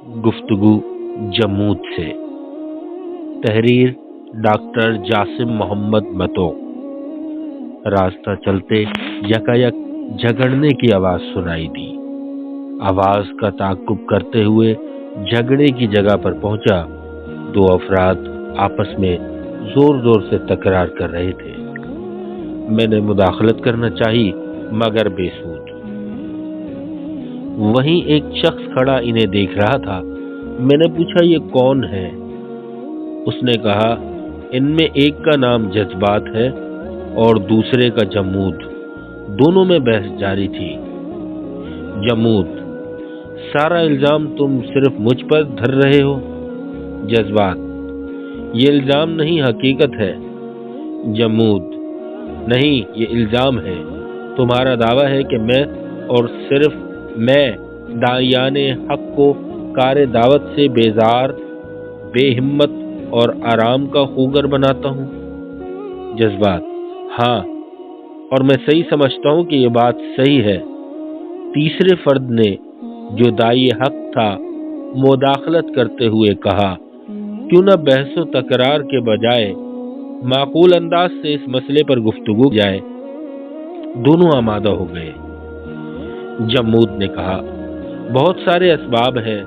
गुफ्तगू जमूद से। तहरीर डॉक्टर जासिम मोहम्मद मतो। रास्ता चलते यकायक झगड़ने की आवाज सुनाई दी। आवाज का ताक़ुब करते हुए झगड़े की जगह पर पहुंचा। दो अफराद आपस में जोर जोर से तकरार कर रहे थे। मैंने मुदाखलत करना चाही मगर बेसूद। वहीं एक शख्स खड़ा इन्हें देख रहा था। मैंने पूछा, ये कौन है? उसने कहा, इनमें एक का नाम जज्बात है और दूसरे का जमूद। दोनों में बहस जारी थी। जमूद, सारा इल्जाम तुम सिर्फ मुझ पर धर रहे हो। जज्बात, ये इल्जाम नहीं हकीकत है। जमूद, नहीं ये इल्जाम है। तुम्हारा दावा है कि मैं और सिर्फ मैं दायाने हक को कारे दावत से बेजार, बेहिम्मत और आराम का खूगर बनाता हूँ। जज्बात, हाँ, और मैं सही समझता हूँ कि ये बात सही है। तीसरे फर्द ने, जो दाई हक था, मुदाखलत करते हुए कहा, क्यों न बहसो तकरार के बजाय माकूल अंदाज से इस मसले पर गुफ्तगू जाए। दोनों आमादा हो गए। जमूद ने कहा, बहुत सारे असबाब हैं,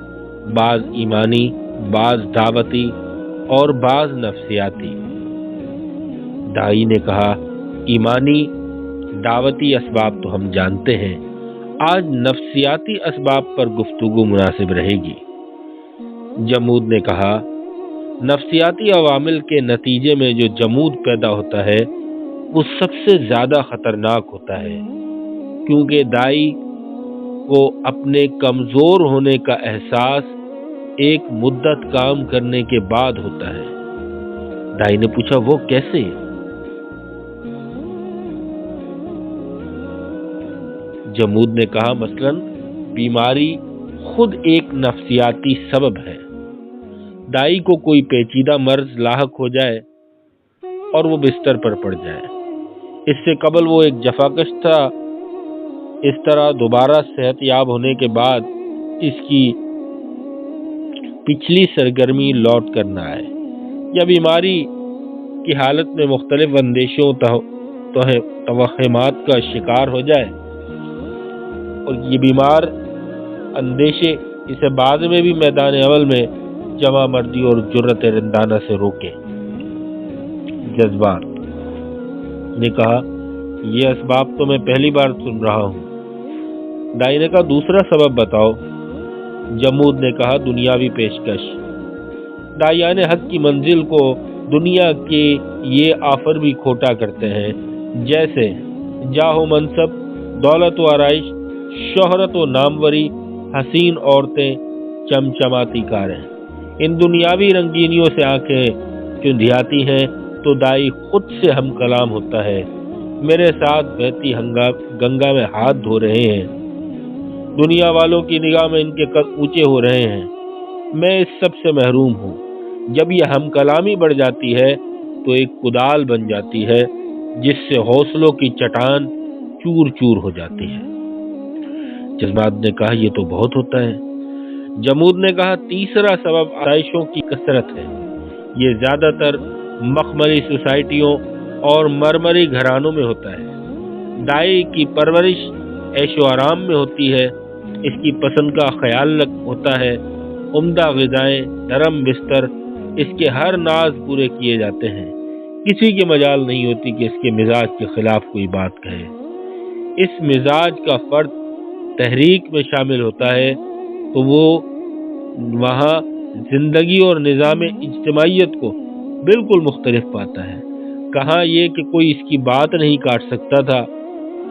बाज ईमानी, बाज दावती और बाज नफ्सियाती। दाई ने कहा, ईमानी दावती असबाब तो हम जानते हैं, आज नफ्सियाती असबाब पर गुफ्तगू मुनासिब रहेगी। जमूद ने कहा, नफ्सियाती अवामिल के नतीजे में जो जमूद पैदा होता है वो सबसे ज्यादा खतरनाक होता है, क्योंकि दाई को अपने कमजोर होने का एहसास एक मुद्दत काम करने के बाद होता है। दाई ने पूछा, वो कैसे? जमूद ने कहा, मसलन बीमारी खुद एक नफ्सियाती सबब है। दाई को कोई पेचीदा मर्ज लाहक हो जाए और वो बिस्तर पर पड़ जाए। इससे कबल वो एक जफाकश था। इस तरह दोबारा सेहत याब होने के बाद इसकी पिछली सरगर्मी लौट कर न आए, या बीमारी की हालत में मुख्तलिफ अंदेशों तवहमात का शिकार हो जाए और ये बीमार अंदेशे इसे बाद में भी मैदान अवल में जमा मर्दी और जुर्रत रिंदाना से रोके। जज्बात ने कहा, यह असबाब तो मैं पहली बार सुन रहा हूँ। दाई ने कहा, दूसरा सबब बताओ। जमूद ने कहा, दुनियावी पेशकश। दायाने हक की मंजिल को दुनिया के ये आफर भी खोटा करते हैं, जैसे जाहो मनसब, दौलत व आराइश, शोहरत व नामवरी, हसीन औरतें, चमचमाती कारें। इन दुनियावी रंगीनियों से आंखें चुंधियाती हैं तो दाई खुद से हम कलाम होता है, मेरे साथ बहती गंगा में हाथ धो रहे हैं। दुनिया वालों की निगाह में इनके कद ऊंचे हो रहे हैं। मैं इस सब से महरूम हूँ। जब यह हम कलामी बढ़ जाती है तो एक कुदाल बन जाती है जिससे हौसलों की चट्टान चूर चूर हो जाती है। जज्बात ने कहा, यह तो बहुत होता है। जमूद ने कहा, तीसरा सबब आराइशों की कसरत है। ये ज्यादातर मखमली सोसाइटियों और मरमरी घरानों में होता है। दाई की परवरिश ऐशो आराम में होती है। इसकी पसंद का ख्याल होता है। उम्दा ग़िज़ाएं, नरम बिस्तर, इसके हर नाज पूरे किए जाते हैं। किसी के मजाल नहीं होती कि इसके मिजाज के खिलाफ कोई बात कहे। इस मिजाज का फर्द तहरीक में शामिल होता है तो वो वहाँ जिंदगी और निज़ाम इज्तिमाइयत को बिल्कुल मुख्तलिफ पाता है। कहाँ ये कि कोई इसकी बात नहीं काट सकता था,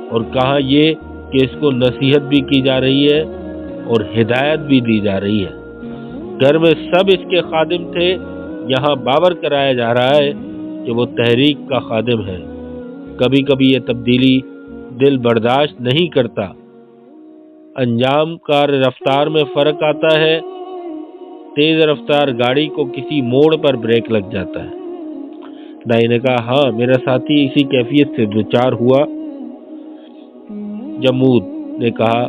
और कहाँ ये कि इसको नसीहत भी की जा रही है और हिदायत भी दी जा रही है। घर में सब इसके खादिम थे, यहाँ बावर कराया जा रहा है कि वो तहरीक का खादिम है। कभी कभी ये तब्दीली दिल बर्दाश्त नहीं करता। अंजाम कार रफ्तार में फर्क आता है। तेज रफ्तार गाड़ी को किसी मोड़ पर ब्रेक लग जाता है। दाई ने कहा, हाँ, मेरा साथी इसी कैफियत से दो चार हुआ। जमूद ने कहा,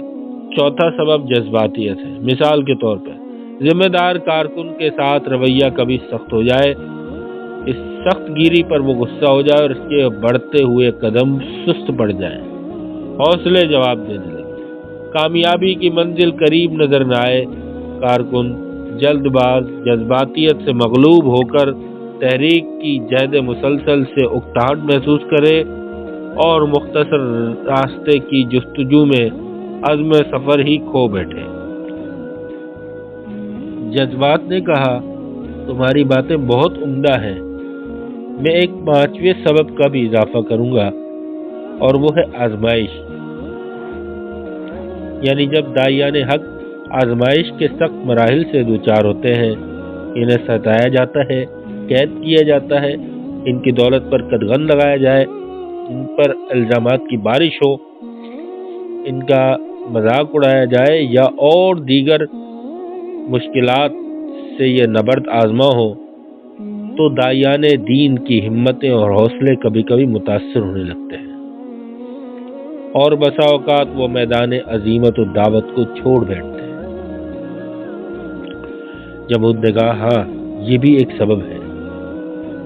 चौथा सबब जज्बातियत है। मिसाल के तौर पर ذمہ دار کارکن کے ساتھ رویہ کبھی سخت ہو جائے، اس سخت گیری پر وہ غصہ ہو جائے اور اس کے بڑھتے ہوئے قدم سست پڑ جائیں، حوصلے جواب دینے لگے، کامیابی کی منزل قریب نظر نہ آئے، کارکن جلد باز جذباتیت سے مغلوب ہو کر تحریک کی جہد مسلسل سے اکتاہٹ محسوس کرے اور مختصر راستے کی جستجو میں عزم سفر ہی کھو بیٹھے۔ جذبات نے کہا، تمہاری باتیں بہت عمدہ ہیں، میں ایک 5ویں سبب کا بھی اضافہ کروں گا اور وہ ہے آزمائش۔ یعنی جب داعیان حق آزمائش کے سخت مراحل سے دوچار ہوتے ہیں، انہیں ستایا جاتا ہے، قید کیا جاتا ہے، ان کی دولت پر قدغن لگایا جائے، ان پر الزامات کی بارش ہو، ان کا مذاق اڑایا جائے یا اور دیگر مشکلات سے یہ نبرد آزما ہو، تو داعیان دین کی ہمتیں اور حوصلے کبھی کبھی متاثر ہونے لگتے ہیں اور بسا اوقات وہ میدان عزیمت و دعوت کو چھوڑ بیٹھتے ہیں۔ جمود نے کہا، ہاں یہ بھی ایک سبب ہے۔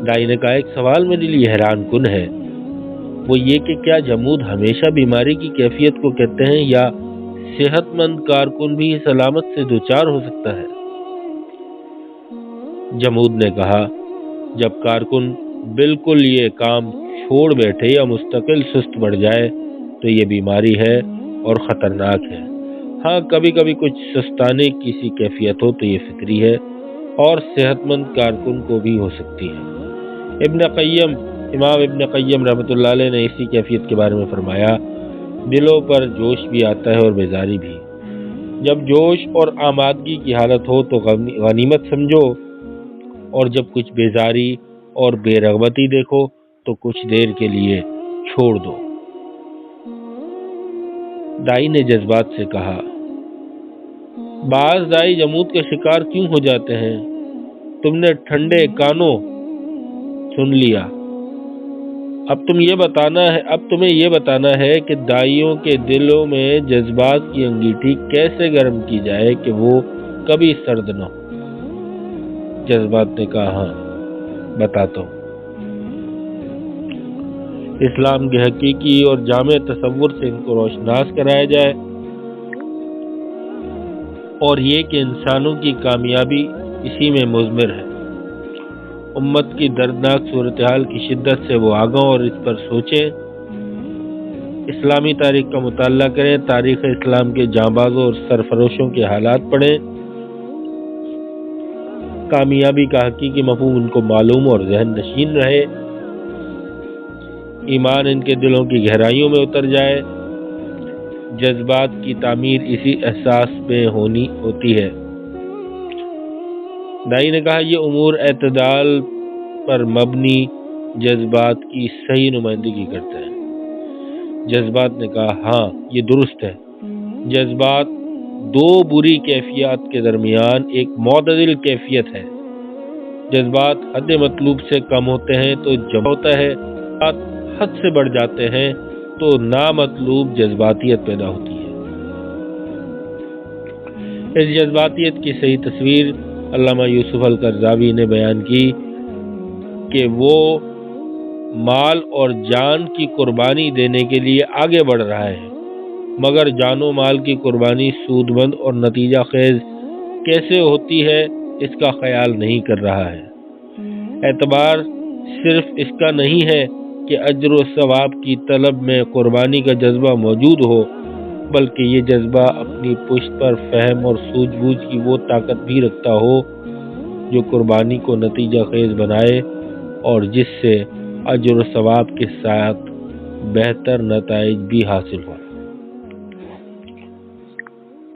دائی نے کہا، ایک سوال میرے لیے حیران کن ہے، وہ یہ کہ کیا جمود ہمیشہ بیماری کی کیفیت کو کہتے ہیں یا صحت مند کارکن بھی اس علامت سے دوچار ہو سکتا ہے؟ جمود نے کہا، جب کارکن بالکل یہ کام چھوڑ بیٹھے یا مستقل سست پڑ جائے تو یہ بیماری ہے اور خطرناک ہے۔ ہاں کبھی کبھی کچھ سستانے کی سی کیفیت ہو تو یہ فطری ہے اور صحت مند کارکن کو بھی ہو سکتی ہے۔ امام ابن قیم رحمۃ اللہ علیہ نے اسی کیفیت کے بارے میں فرمایا، دلوں پر جوش بھی آتا ہے اور بیزاری بھی۔ جب جوش اور آمادگی کی حالت ہو تو غنیمت سمجھو، اور جب کچھ بیزاری اور بے رغبتی دیکھو تو کچھ دیر کے لیے چھوڑ دو۔ دائی نے جذبات سے کہا، بعض دائی جمود کے شکار کیوں ہو جاتے ہیں؟ تم نے ٹھنڈے کانوں سن لیا، اب تمہیں یہ بتانا ہے کہ دائیوں کے دلوں میں جذبات کی انگیٹھی کیسے گرم کی جائے کہ وہ کبھی سرد نہ ہو۔ جذبات نے کہا، ہاں بتاتا ہوں۔ اسلام کے حقیقی اور جامع تصور سے ان کو روشناس کرایا جائے، اور یہ کہ انسانوں کی کامیابی اسی میں مضمر ہے۔ امت کی دردناک صورتحال کی شدت سے وہ آگاہ اور اس پر سوچیں، اسلامی تاریخ کا مطالعہ کریں، تاریخ اسلام کے جانبازوں اور سرفروشوں کے حالات پڑھیں، کامیابی کا حقیقی مفہوم ان کو معلوم اور ذہن نشین رہے، ایمان ان کے دلوں کی گہرائیوں میں اتر جائے۔ جذبات کی تعمیر اسی احساس میں ہوتی ہے۔ دائی نے کہا، یہ امور اعتدال پر مبنی جذبات کی صحیح نمائندگی کرتے ہیں۔ جذبات نے کہا، ہاں یہ درست ہے۔ جذبات دو بری کیفیات کے درمیان ایک معتدل کیفیت ہے۔ جذبات حد مطلوب سے کم ہوتے ہیں تو جب ہوتا ہے، حد سے بڑھ جاتے ہیں تو نامطلوب جذباتیت پیدا ہوتی ہے۔ اس جذباتیت کی صحیح تصویر علامہ یوسف القرضاوی نے بیان کی کہ وہ مال اور جان کی قربانی دینے کے لیے آگے بڑھ رہا ہے، مگر جان و مال کی قربانی سود مند اور نتیجہ خیز کیسے ہوتی ہے اس کا خیال نہیں کر رہا ہے۔ اعتبار صرف اس کا نہیں ہے کہ اجر و ثواب کی طلب میں قربانی کا جذبہ موجود ہو، بلکہ یہ جذبہ اپنی پشت پر فہم اور سوجھ بوجھ کی وہ طاقت بھی رکھتا ہو جو قربانی کو نتیجہ خیز بنائے اور جس سے اجر و ثواب کے ساتھ بہتر نتائج بھی حاصل ہو۔